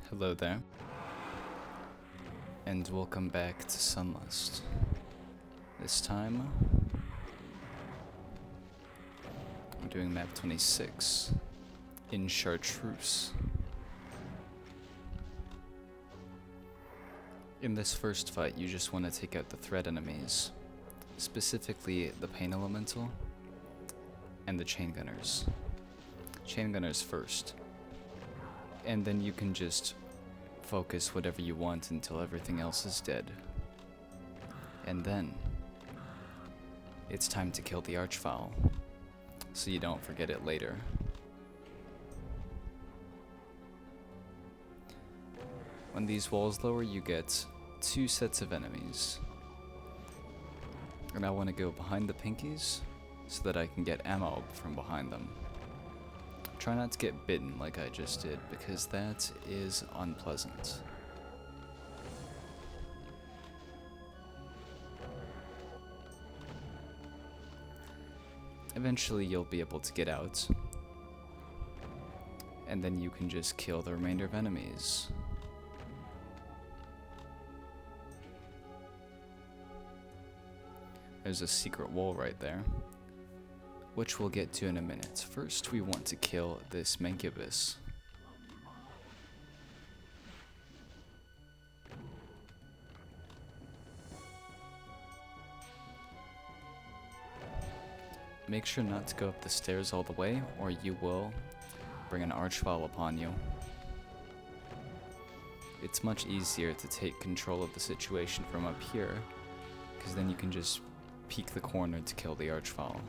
Hello there, and welcome back to Sunlust. This time, we're doing Map 26 in Chartreuse. In this first fight, you just want to take out the threat enemies, specifically the Pain Elemental and the Chain Gunners. Chain Gunners first, and then you can just focus whatever you want until everything else is dead. And then it's time to kill the Archfowl, so you don't forget it later. When these walls lower, you get 2 sets of enemies. And I want to go behind the pinkies so that I can get ammo from behind them. Try not to get bitten like I just did, because that is unpleasant. Eventually you'll be able to get out, and then you can just kill the remainder of enemies. There's a secret wall right there, which we'll get to in a minute. First, we want to kill this Mancubus. Make sure not to go up the stairs all the way, or you will bring an Archfowl upon you. It's much easier to take control of the situation from up here, because then you can just peek the corner to kill the Archfowl.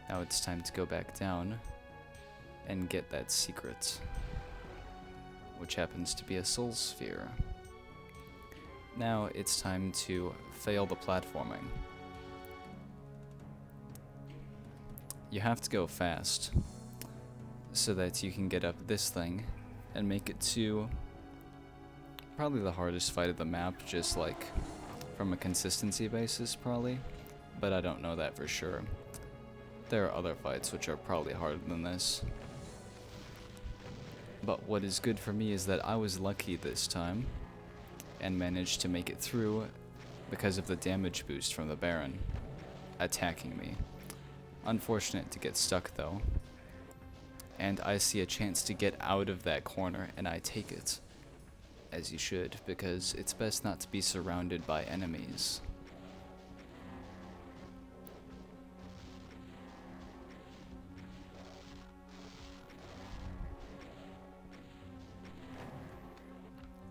Now it's time to go back down and get that secret, which happens to be a soul sphere. Now it's time to fail the platforming. You have to go fast so that you can get up this thing and make it to probably the hardest fight of the map, just like from a consistency basis probably, but I don't know that for sure. There are other fights which are probably harder than this. But what is good for me is that I was lucky this time and managed to make it through because of the damage boost from the Baron attacking me. Unfortunate to get stuck though. And I see a chance to get out of that corner, and I take it. As you should, because it's best not to be surrounded by enemies.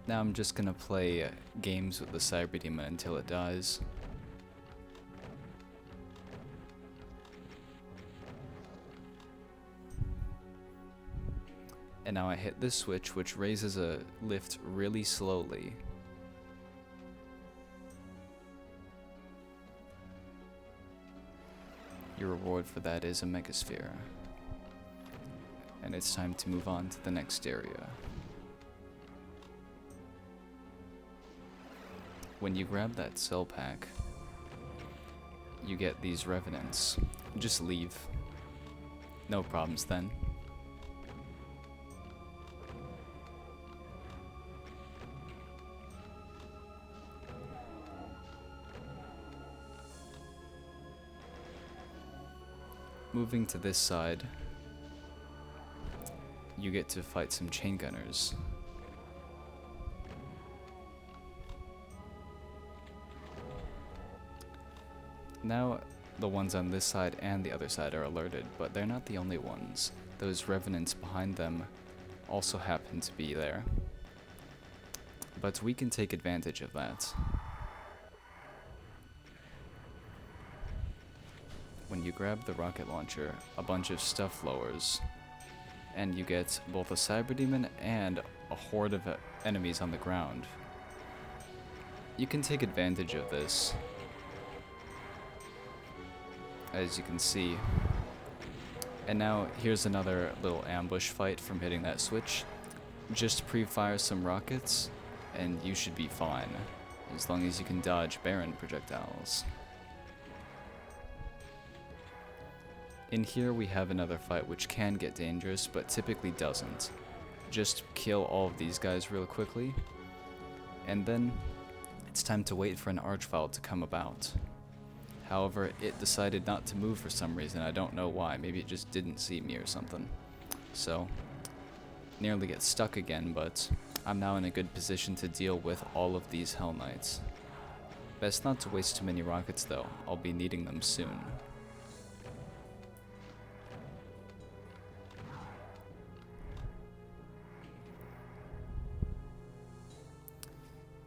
Now I'm just gonna play games with the Cyber Demon until it dies. And now I hit this switch, which raises a lift really slowly. Your reward for that is a Megasphere. And it's time to move on to the next area. When you grab that cell pack, you get these revenants. Just leave. No problems then. Moving to this side, you get to fight some Chain Gunners. Now, the ones on this side and the other side are alerted, but they're not the only ones. Those revenants behind them also happen to be there. But we can take advantage of that. When you grab the rocket launcher, a bunch of stuff lowers, and you get both a Cyber Demon and a horde of enemies on the ground. You can take advantage of this, as you can see. And now here's another little ambush fight from hitting that switch. Just pre-fire some rockets and you should be fine, as long as you can dodge Baron projectiles. In here we have another fight which can get dangerous, but typically doesn't. Just kill all of these guys real quickly, and then it's time to wait for an archvile to come about. However, it decided not to move for some reason. I don't know why. Maybe it just didn't see me or something. So, nearly get stuck again, but I'm now in a good position to deal with all of these Hell Knights. Best not to waste too many rockets though. I'll be needing them soon.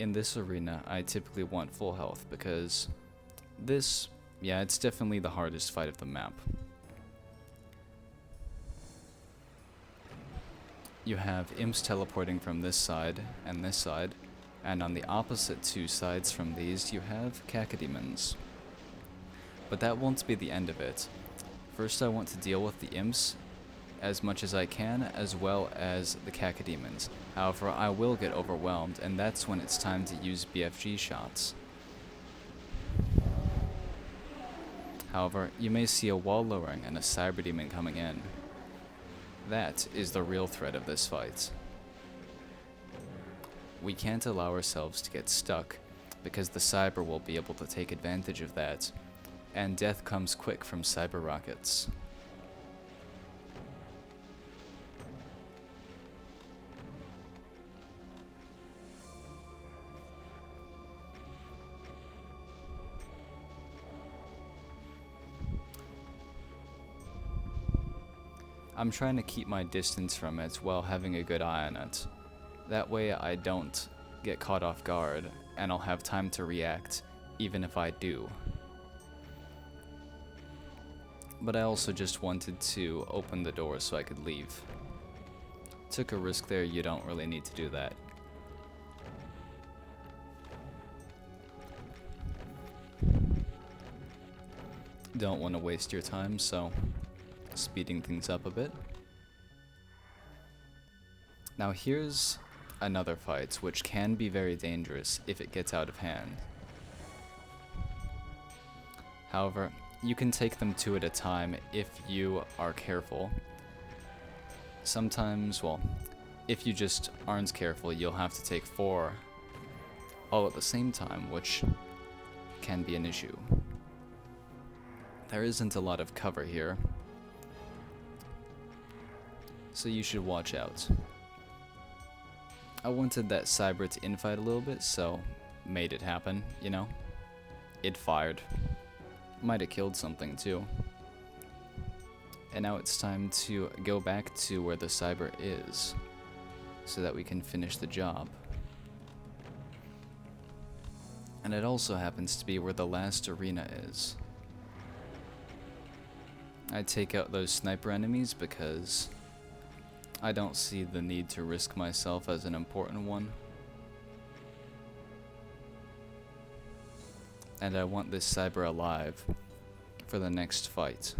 In this arena, I typically want full health because this, yeah, it's definitely the hardest fight of the map. You have imps teleporting from this side, and on the opposite two sides from these you have cacodemons. But that won't be the end of it. First I want to deal with the imps as much as I can, as well as the cacodemons. However, I will get overwhelmed, and that's when it's time to use BFG shots. However, you may see a wall lowering and a cyber demon coming in. That is the real threat of this fight. We can't allow ourselves to get stuck, because the cyber will be able to take advantage of that, and death comes quick from cyber rockets. I'm trying to keep my distance from it while having a good eye on it. That way I don't get caught off guard, and I'll have time to react, even if I do. But I also just wanted to open the door so I could leave. Took a risk there, you don't really need to do that. Don't want to waste your time, so speeding things up a bit. Now here's another fight which can be very dangerous if it gets out of hand. However, you can take them two at a time if you are careful. Sometimes, well, if you just aren't careful, you'll have to take 4 all at the same time, which can be an issue. There isn't a lot of cover here, so you should watch out. I wanted that cyber to infight a little bit, so made it happen, you know? It fired. Might have killed something too. And now it's time to go back to where the cyber is, so that we can finish the job. And it also happens to be where the last arena is. I take out those sniper enemies because I don't see the need to risk myself as an important one. And I want this cyber alive for the next fight.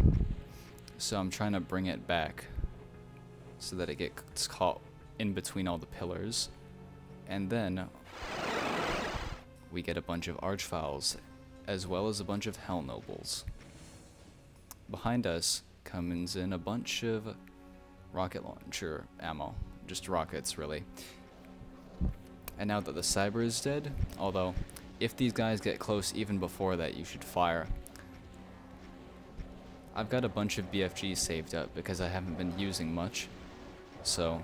So I'm trying to bring it back so that it gets caught in between all the pillars. And then we get a bunch of archviles as well as a bunch of hell nobles. Behind us comes in a bunch of rocket launcher ammo, just rockets really. And now that the cyber is dead, although if these guys get close even before that, you should fire. I've got a bunch of BFGs saved up because I haven't been using much, so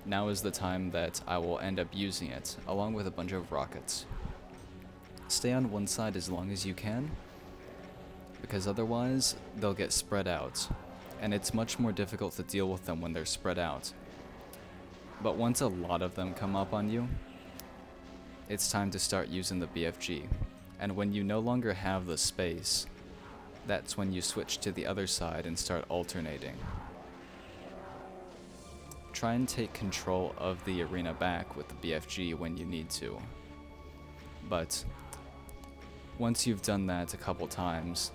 now is the time that I will end up using it, along with a bunch of rockets. Stay on one side as long as you can, because otherwise they'll get spread out, and it's much more difficult to deal with them when they're spread out. But once a lot of them come up on you, it's time to start using the BFG, and when you no longer have the space, that's when you switch to the other side and start alternating. Try and take control of the arena back with the BFG when you need to. But once you've done that a couple times,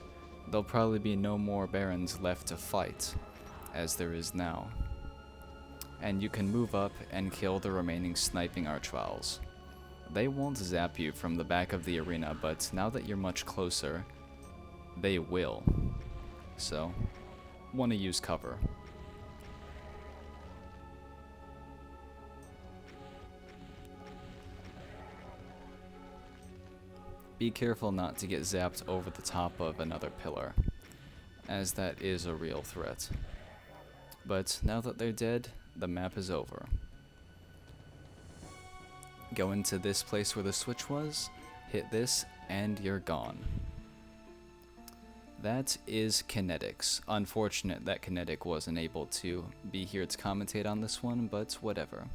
there'll probably be no more barons left to fight, as there is now. And you can move up and kill the remaining sniping archviles. They won't zap you from the back of the arena, but now that you're much closer, they will. so want to use cover. Be careful not to get zapped over the top of another pillar, as that is a real threat. But now that they're dead, the map is over. Go into this place where the switch was, hit this, and you're gone. That is Kinetics. Unfortunate that Kinetic wasn't able to be here to commentate on this one, but whatever.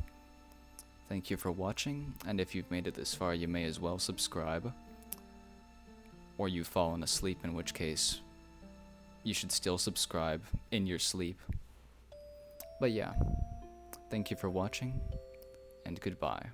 Thank you for watching, and if you've made it this far, you may as well subscribe. Or you've fallen asleep, in which case you should still subscribe in your sleep. But yeah, thank you for watching, and goodbye.